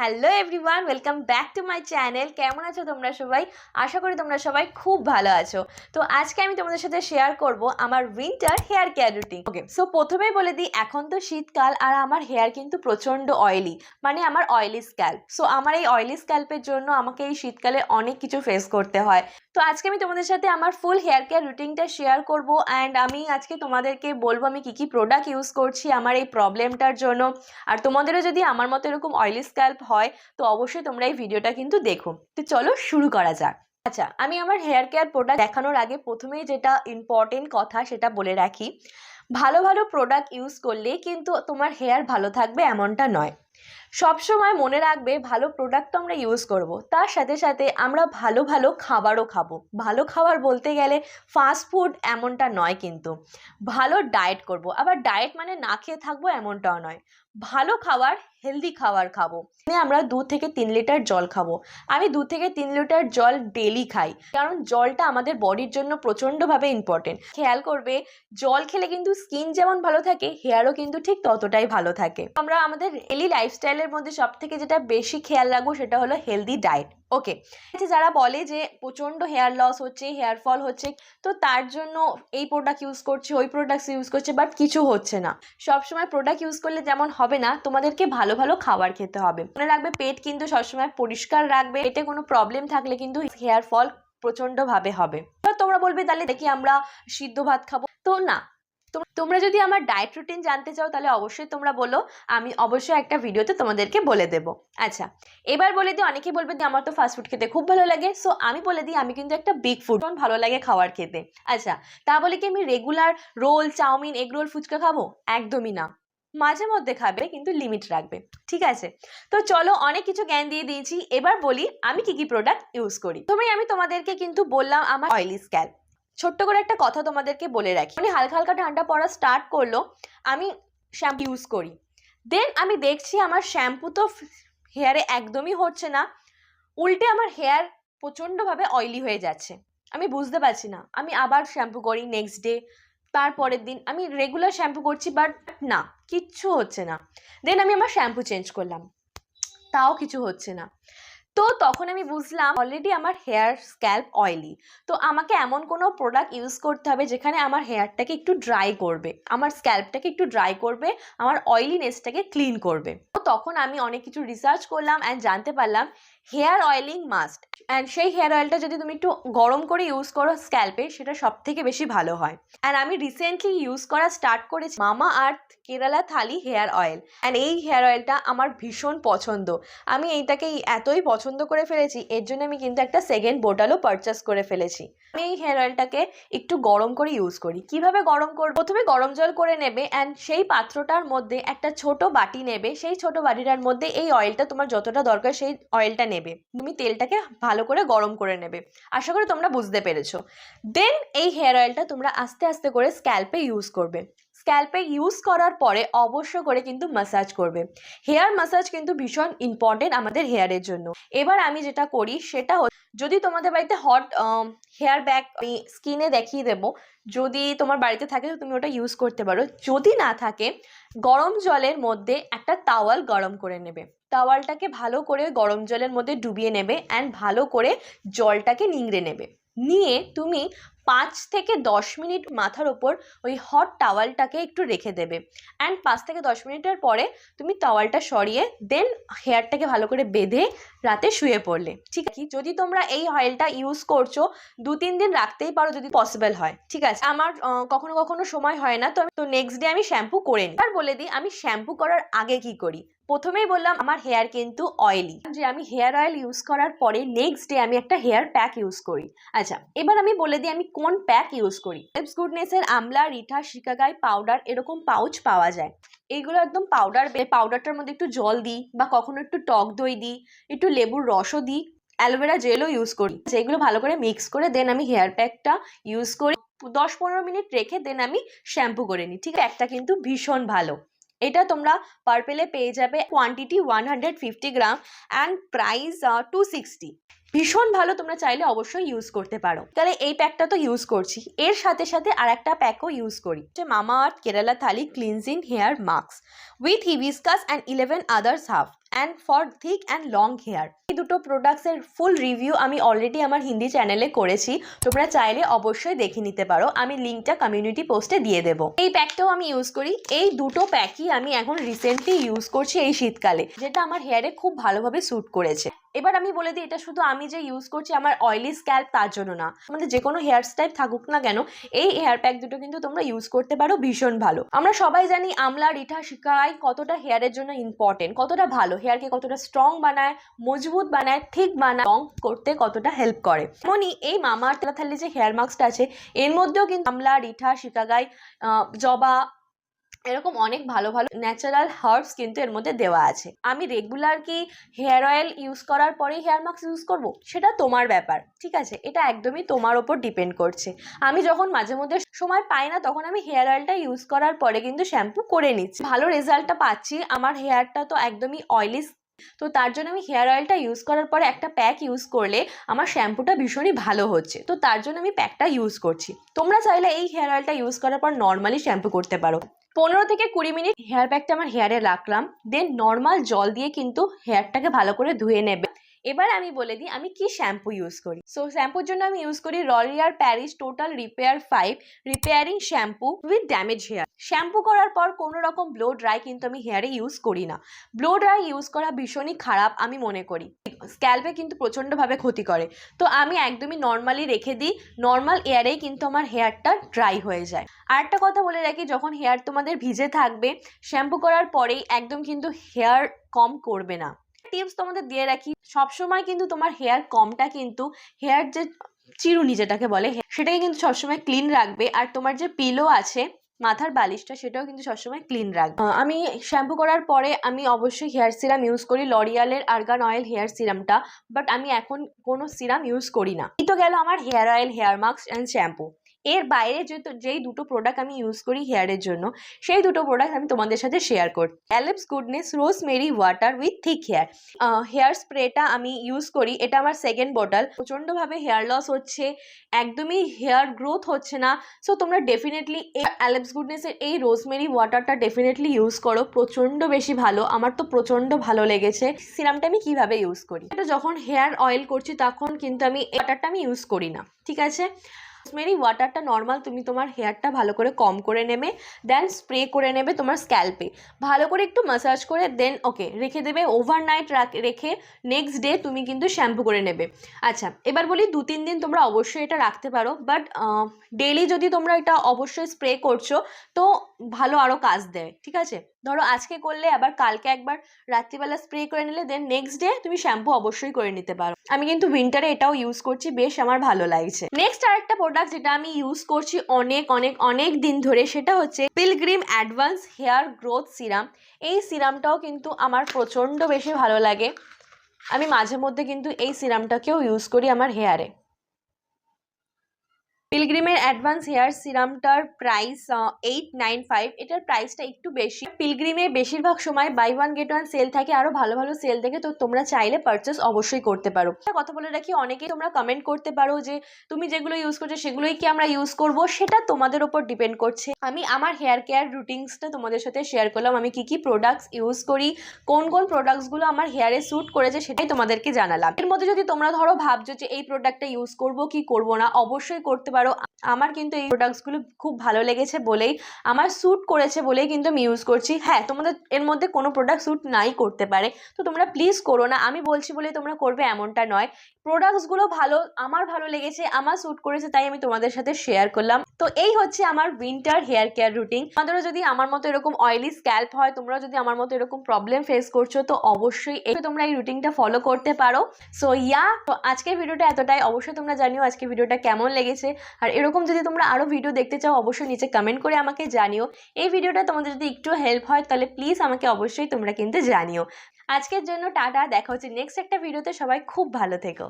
Hello everyone, welcome back to my channel. কেমন আছো তোমরা সবাই? আশা করি তোমরা সবাই খুব ভালো আছো। তো আজকে আমি তোমাদের সাথে শেয়ার করব আমার উইন্টার হেয়ার কেয়ার রুটিন। ওকে, সো প্রথমেই বলে দিই, এখন তো শীতকাল আর আমার হেয়ার কিন্তু প্রচণ্ড অয়েলি, মানে আমার অয়েলি স্ক্যাল্প। সো আমার এই অয়েলি স্ক্যাল্পের জন্য আমাকে এই শীতকালে অনেক কিছু ফেস করতে হয়। তো আজকে আমি তোমাদের সাথে আমার ফুল হেয়ার কেয়ার রুটিনটা শেয়ার করব অ্যান্ড আমি আজকে তোমাদেরকে বলবো আমি কী কী প্রোডাক্ট ইউজ করছি আমার এই প্রবলেমটার জন্য। আর তোমাদেরও যদি আমার মতো এরকম অয়েলি স্ক্যাল্প হয় তো অবশ্যই তোমরা এই ভিডিওটা কিন্তু দেখো। তো চলো শুরু করা যাক। আচ্ছা, আমি আমার হেয়ার কেয়ার প্রোডাক্ট দেখানোর আগে প্রথমেই যেটা ইম্পর্টেন্ট কথা সেটা বলে রাখি, ভালো ভালো প্রোডাক্ট ইউজ করলে কিন্তু তোমার হেয়ার ভালো থাকবে এমনটা নয়। সবসময় মনে রাখবে, ভালো প্রোডাক্ট তো আমরা ইউজ করব, তার সাথে সাথে আমরা ভালো ভালো খাবারও খাবো। ভালো খাবার বলতে গেলে ফাস্ট ফুড এমনটা নয়, কিন্তু ভালো ডায়েট করব। আবার ডায়েট মানে না খেয়ে থাকবো এমনটাও নয়। ভালো খাবার, হেলদি খাবার খাবো। আমরা 2 থেকে 3 লিটার জল খাবো। আমি 2 থেকে 3 লিটার জল ডেলি খাই, কারণ জলটা আমাদের বডির জন্য প্রচণ্ডভাবে ইম্পর্টেন্ট। খেয়াল করবে, জল খেলে কিন্তু স্কিন যেমন ভালো থাকে, হেয়ারও কিন্তু ঠিক ততটাই ভালো থাকে। আমরা আমাদের ডেইলি লাইফস্টাইলের মধ্যে সব থেকে যেটা বেশি খেয়াল রাখবো সেটা হলো হেলদি ডায়েট। ওকে, যারা বলে যে প্রচণ্ড হেয়ার লস হচ্ছে, হেয়ার ফল হচ্ছে, তো তার জন্য এই প্রোডাক্ট ইউজ করছে, ওই প্রোডাক্ট ইউজ করছে, বাট কিছু হচ্ছে না। সবসময় প্রোডাক্ট ইউজ করলে যেমন হবে না, তোমাদেরকে ভালো ভালো খাবার খেতে হবে। মনে রাখবে, পেট কিন্তু সবসময় পরিষ্কার রাখবে। পেটে কোনো প্রবলেম থাকলে কিন্তু হেয়ার ফল প্রচণ্ডভাবে হবে। তোমরা বলবে তাহলে দেখি আমরা সিদ্ধ ভাত খাবো, তো না। তোমরা যদি আমার ডায়েট রুটিন জানতে চাও তাহলে অবশ্যই তোমরা বলো, আমি অবশ্যই একটা ভিডিওতে তোমাদেরকে বলে দেব। আচ্ছা, এবার বলে দিই, অনেকেই বলবে যে আমার তো ফাস্টফুড খেতে খুব ভালো লাগে। সো আমি বলে দিই, আমি কিন্তু একটা বিগ ফুড, ভালো লাগে খাবার খেতে। আচ্ছা, তা বলে কি আমি regular roll, chowmein, egg roll, fuchka খাবো? একদমই না। মাঝে মধ্যে খাবে, কিন্তু লিমিট রাখবে, ঠিক আছে? তো চলো, অনেক কিছু জ্ঞান দিয়ে দিয়েছি, এবার বলি আমি কি কি প্রোডাক্ট ইউজ করি। আমি তোমাদেরকে কিন্তু বললাম আমার অয়েলি স্ক্যাল্প। ছোট্ট করে একটা কথা তোমাদেরকে বলে রাখি, মানে হালকা হালকা ঠান্ডা পড়া স্টার্ট করলো, আমি শ্যাম্পু ইউজ করি। দেন আমি দেখছি আমার শ্যাম্পু তো হেয়ারে একদমই হচ্ছে না, উল্টে আমার হেয়ার প্রচণ্ডভাবে অয়েলি হয়ে যাচ্ছে। আমি বুঝতে পারছি না, আমি আবার শ্যাম্পু করি নেক্সট ডে, তারপরের দিন আমি রেগুলার শ্যাম্পু করছি, বাট না, কিচ্ছু হচ্ছে না। দেন আমি আমার শ্যাম্পু চেঞ্জ করলাম, তাও কিছু হচ্ছে না। তো তখন আমি বুঝলাম অলরেডি আমার হেয়ার স্ক্যাল্প অয়েলি। তো আমাকে এমন কোনো প্রোডাক্ট ইউজ করতে হবে যেখানে আমার হেয়ারটাকে একটু ড্রাই করবে, আমার স্ক্যাল্পটাকে একটু ড্রাই করবে, আমার অয়েলিনেসটাকে ক্লিন করবে। তো তখন আমি অনেক কিছু রিসার্চ করলাম অ্যান্ড জানতে পারলাম হেয়ার অয়েলিং মাস্ট। অ্যান্ড সেই হেয়ার অয়েলটা যদি তুমি একটু গরম করে ইউজ করো স্ক্যাল্পে, সেটা সব থেকে বেশি ভালো হয়। অ্যান্ড আমি রিসেন্টলি ইউজ করা স্টার্ট করেছি মামা আর্থ কেরালা থালি হেয়ার অয়েল। অ্যান্ড এই হেয়ার অয়েলটা আমার ভীষণ পছন্দ। আমি এইটাকে এতই পছন্দ করে ফেলেছি, এর জন্য আমি কিন্তু একটা সেকেন্ড বোতলও পারচেস করে ফেলেছি। আমি এই হেয়ার অয়েলটাকে একটু গরম করে ইউজ করি। কিভাবে গরম করব? প্রথমে গরম জল করে নেবে অ্যান্ড সেই পাত্রটার মধ্যে একটা ছোট বাটি নেবে। সেই ছোট বাটিটার মধ্যে এই অয়েলটা, তোমার যতটা দরকার সেই অয়েলটা নেবে। তুমি তেলটাকে ভালো করে গরম করে নেবে। আশা করি তোমরা বুঝতে পেরেছো। দেন এই হেয়ার অয়েলটা তোমরা আস্তে আস্তে করে স্ক্যাল্পে ইউজ করবে। স্ক্যাল্পে ইউজ করার পরে অবশ্য করে কিন্তু ম্যাসাজ করবে। হেয়ার ম্যাসাজ কিন্তু ভীষণ ইম্পর্টেন্ট আমাদের হেয়ারের জন্য। এবার আমি যেটা করি সেটা যদি তোমাদের বাড়িতে হট হেয়ার ব্যাগ, আমি স্কিনে দেখিয়ে দেবো, যদি তোমার বাড়িতে থাকে তো তুমি ওটা ইউজ করতে পারো। যদি না থাকে, গরম জলের মধ্যে একটা তাওয়াল গরম করে নেবে। তাওয়ালটাকে ভালো করে গরম জলের মধ্যে ডুবিয়ে নেবে অ্যান্ড ভালো করে জলটাকে নিংড়ে নেবে। নিয়ে তুমি 5 থেকে 10 মিনিট মাথার ওপর ওই হট টাওয়ালটাকে একটু রেখে দেবে। অ্যান্ড 5 থেকে 10 মিনিটের পরে তুমি টাওয়ালটা সরিয়ে দেন হেয়ারটাকে ভালো করে বেঁধে রাতে শুয়ে পড়লে, ঠিক আছে? যদি তোমরা এই অয়েলটা ইউজ করছো 2-3 দিন রাখতেই পারো যদি পসিবল হয়, ঠিক আছে? আমার কখনো কখনো সময় হয় না, তো নেক্সট ডে আমি শ্যাম্পু করে নিই। আর বলে দিই আমি শ্যাম্পু করার আগে কি করি। প্রথমেই বললাম আমার হেয়ার কিন্তু অয়েলি, যে আমি হেয়ার অয়েল ইউজ করার পরে নেক্সট ডে আমি একটা হেয়ার প্যাক ইউজ করি। আচ্ছা, এবার আমি বলে দিই আমি কোন প্যাক ইউজ করি। হেল্পস গুডনেসের আমলা, রিঠা, শিকাকাই পাউডার এরকম পাউচ পাওয়া যায়। এইগুলো একদম পাউডার। পাউডারটার মধ্যে একটু জল দিই, বা কখনো একটু টক দই দিই, একটু লেবুর রসও দিই, অ্যালোভেরা জেলও ইউজ করি। যেগুলো ভালো করে মিক্স করে দেন আমি হেয়ার প্যাকটা ইউজ করি। 10-15 মিনিট রেখে দেন আমি শ্যাম্পু করে নিই, ঠিক আছে? প্যাকটা কিন্তু ভীষণ ভালো। এটা তোমরা পার্পেলে পেয়ে যাবে, কোয়ান্টিটি 150 গ্রাম অ্যান্ড প্রাইস 260। ভীষণ ভালো, তোমরা চাইলে অবশ্যই ইউজ করতে পারো। তাহলে এই প্যাকটা তো ইউজ করছি, এর সাথে সাথে আর একটা প্যাকও ইউজ করি, Mamaearth Kerala thali cleansing hair mask with hibiscus and 11 others herb and for thick and long hair. এই দুটো প্রোডাক্টসের ফুল রিভিউ আমি অলরেডি আমার হিন্দি চ্যানেলে করেছি, তোমরা চাইলে অবশ্যই দেখে নিতে পারো, আমি লিঙ্কটা কমিউনিটি পোস্টে দিয়ে দেবো। এই প্যাকটাও আমি ইউজ করি, এই দুটো প্যাকই আমি এখন রিসেন্টলি ইউজ করছি এই শীতকালে, যেটা আমার হেয়ারে খুব ভালোভাবে স্যুট করেছে। এবার আমি বলে দিই, এটা শুধু আমি যে ইউজ করছি আমার অয়েলি স্ক্যাল্প তার জন্য না, আমাদের যে কোনো হেয়ার স্টাইল থাকুক না কেন এই হেয়ার প্যাক দুটো কিন্তু তোমরা ইউজ করতে পারো, ভীষণ ভালো। আমরা সবাই জানি আমলা, রিঠা, শিকাকাই কতটা হেয়ারের জন্য ইম্পর্টেন্ট, কতটা ভালো, হেয়ারকে কতটা স্ট্রং বানায়, মজবুত বানায়, ঠিক বানায়, লং করতে কতটা হেল্প করে। তেমনই এই মামাআর্থ কেরালা থালি যে হেয়ার মাস্কটা আছে এর মধ্যেও কিন্তু আমলা, রিঠা, শিকাকাই, জবা, এরকম অনেক ভালো ভালো ন্যাচারাল হার্বস কিন্তু এর মধ্যে দেওয়া আছে। আমি রেগুলার কি হেয়ার অয়েল ইউজ করার পরেই হেয়ার মাস্ক ইউজ করব, সেটা তোমার ব্যাপার, ঠিক আছে, এটা একদমই তোমার ওপর ডিপেন্ড করছে। আমি যখন মাঝে মধ্যে সময় পাই না তখন আমি হেয়ার অয়েলটা ইউজ করার পরে কিন্তু শ্যাম্পু করে নিচ্ছি, ভালো রেজাল্টটা পাচ্ছি। আমার হেয়ারটা তো একদমই অয়েলি, তো তার জন্য আমি হেয়ার অয়েলটা ইউজ করার পরে একটা প্যাক ইউজ করলে আমার শ্যাম্পুটা ভীষণই ভালো হচ্ছে, তো তার জন্য আমি প্যাকটা ইউজ করছি। তোমরা চাইলে এই হেয়ার অয়েলটা ইউজ করার পর নর্মালি শ্যাম্পু করতে পারো। 15 থেকে 20 মিনিট হেয়ার প্যাকটা আমার হেয়ারে রাখলাম, দেন নর্মাল জল দিয়ে কিন্তু হেয়ারটাকে ভালো করে ধুয়ে নেবে। এবার আমি বলে দিই আমি কি শ্যাম্পু ইউজ করি। সো শ্যাম্পুর জন্য আমি ইউজ করি L'Oreal Paris total repair 5 repairing shampoo with damage hair. Shampoo করার পর কোনো রকম ব্লো ড্রাই কিন্তু আমি হেয়ারে ইউজ করি না, ব্লো ড্রাই ইউজ করা ভীষণই খারাপ আমি মনে করি, স্ক্যাল্পে কিন্তু প্রচণ্ডভাবে ক্ষতি করে। তো আমি একদমই নর্মালি রেখে দিই, নর্মাল এয়ারেই কিন্তু আমার হেয়ারটা ড্রাই হয়ে যায়। আর একটা কথা বলে রাখি, যখন হেয়ার তোমাদের ভিজে থাকবে শ্যাম্পু করার পরেই একদম কিন্তু হেয়ার কম করবে না। টিপস তোমাদের দিয়ে রাখি, সবসময় কিন্তু তোমার হেয়ার কমটা কিন্তু হেয়ার যে চিরুনি যেটাকে বলে সেটাকে কিন্তু সবসময় ক্লিন রাখবে, আর তোমার যে পিলো আছে মাথার বালিশটা সেটাও কিন্তু সবসময় ক্লিন রাখবে। আমি শ্যাম্পু করার পরে আমি অবশ্যই হেয়ার সিরাম ইউজ করি, লরিয়ালের আর্গান অয়েল হেয়ার সিরামটা, বাট আমি এখন কোনো সিরাম ইউজ করি না। এই তো গেল আমার hair oil, hair mask and shampoo. এর বাইরে যেই দুটো প্রোডাক্ট আমি ইউজ করি হেয়ারের জন্য, সেই দুটো প্রোডাক্ট আমি তোমাদের সাথে শেয়ার করি। Alps Goodness rosemary water with thick hair hair স্প্রেটা আমি ইউজ করি, এটা আমার সেকেন্ড বটল। প্রচণ্ডভাবে হেয়ার লস হচ্ছে, একদমই হেয়ার গ্রোথ হচ্ছে না, সো তোমরা ডেফিনেটলি এই অ্যালেপস গুডনেসের এই রোজমেরি ওয়াটারটা ডেফিনেটলি ইউজ করো, প্রচণ্ড বেশি ভালো, আমার তো প্রচণ্ড ভালো লেগেছে। সিরামটা আমি কিভাবে ইউজ করি, এটা যখন হেয়ার অয়েল করছি তখন কিন্তু আমি ওয়াটারটা আমি ইউজ করি না, ঠিক আছে। রোজমেরি ওয়াটারটা নর্মাল তুমি তোমার হেয়ারটা ভালো করে কম করে নেবে, দেন স্প্রে করে নেবে তোমার স্ক্যাল্পে, ভালো করে একটু মাসাজ করে দেন ওকে রেখে দেবে ওভারনাইট রেখে নেক্সট ডে তুমি কিন্তু শ্যাম্পু করে নেবে। আচ্ছা এবার বলি 2-3 দিন তোমরা অবশ্যই এটা রাখতে পারো, বাট ডেইলি যদি তোমরা এটা অবশ্যই স্প্রে করছো তো ভালো আরও কাজ দেয়, ঠিক আছে। ধরো আজকে করলে আবার কালকে একবার রাত্রিবেলা স্প্রে করে নিলে, দেন নেক্সট ডে তুমি শ্যাম্পু অবশ্যই করে নিতে পারো। আমি কিন্তু উইন্টারে এটাও ইউজ করছি, বেশ আমার ভালো লাগছে। নেক্সট আরেকটা প্রোডাক্ট যেটা আমি ইউজ করছি অনেক অনেক অনেক দিন ধরে, সেটা হচ্ছে Pilgrim advance hair growth serum. এই সিরামটাও কিন্তু আমার প্রচণ্ড বেশি ভালো লাগে, আমি মাঝে মধ্যে কিন্তু এই সিরামটাকেও ইউজ করি আমার হেয়ারে। পিলগ্রিমের অ্যাডভান্স হেয়ার সিরামটার প্রাইস 895, এটার প্রাইসটা একটু বেশি। পিলগ্রিমে বেশিরভাগ সময় buy one get one sale থাকে, আরও ভালো ভালো সেল থাকে, তো তোমরা চাইলে পারচেস অবশ্যই করতে পারো। একটা কথা বলে রাখি, অনেকেই তোমরা কমেন্ট করতে পারো যে তুমি যেগুলো ইউজ করছো সেগুলোই কি আমরা ইউজ করব, সেটা তোমাদের ওপর ডিপেন্ড করছে। আমি আমার হেয়ার কেয়ার রুটিনসটা তোমাদের সাথে শেয়ার করলাম, আমি কি কি প্রোডাক্টস ইউজ করি, কোন কোন প্রোডাক্টসগুলো আমার হেয়ারে স্যুট করেছে সেটাই তোমাদেরকে জানালাম। এর মধ্যে যদি তোমরা ধরো ভাবছো যে এই প্রোডাক্টটা ইউজ করব কি করব না, অবশ্যই করতে পারো। আমার কিন্তু এই প্রোডাক্টসগুলো খুব ভালো লেগেছে বলেই, আমার স্যুট করেছে বলেই কিন্তু আমি ইউজ করছি। হ্যাঁ তোমাদের এর মধ্যে কোনো প্রোডাক্ট স্যুট নাই করতে পারে, তো তোমরা প্লিজ করো না, আমি বলছি বলেই তোমরা করবে এমনটা নয়। প্রোডাক্টসগুলো ভালো, আমার ভালো লেগেছে, আমার স্যুট করেছে, তাই আমি তোমাদের সাথে শেয়ার করলাম। তো এই হচ্ছে আমার উইন্টার হেয়ার কেয়ার রুটিন। তোমাদেরও যদি আমার মতো এরকম অয়েলি স্ক্যাল্প হয়, তোমরা যদি আমার মতো এরকম প্রবলেম ফেস করছো, তো অবশ্যই তোমরা এই রুটিনটা ফলো করতে পারো। সো তো আজকের ভিডিওটা এতটাই। অবশ্যই তোমরা জানিও আজকের ভিডিওটা কেমন লেগেছে, আর এরকম যদি তোমরা আরও ভিডিও দেখতে চাও অবশ্যই নিচে কমেন্ট করে আমাকে জানিও। এই ভিডিওটা তোমাদের যদি একটু হেল্প হয় তাহলে প্লিজ আমাকে অবশ্যই তোমরা কিন্তু জানিও। আজকের জন্য টাটা, দেখা হচ্ছে নেক্সট একটা ভিডিওতে। সবাই খুব ভালো থেকো।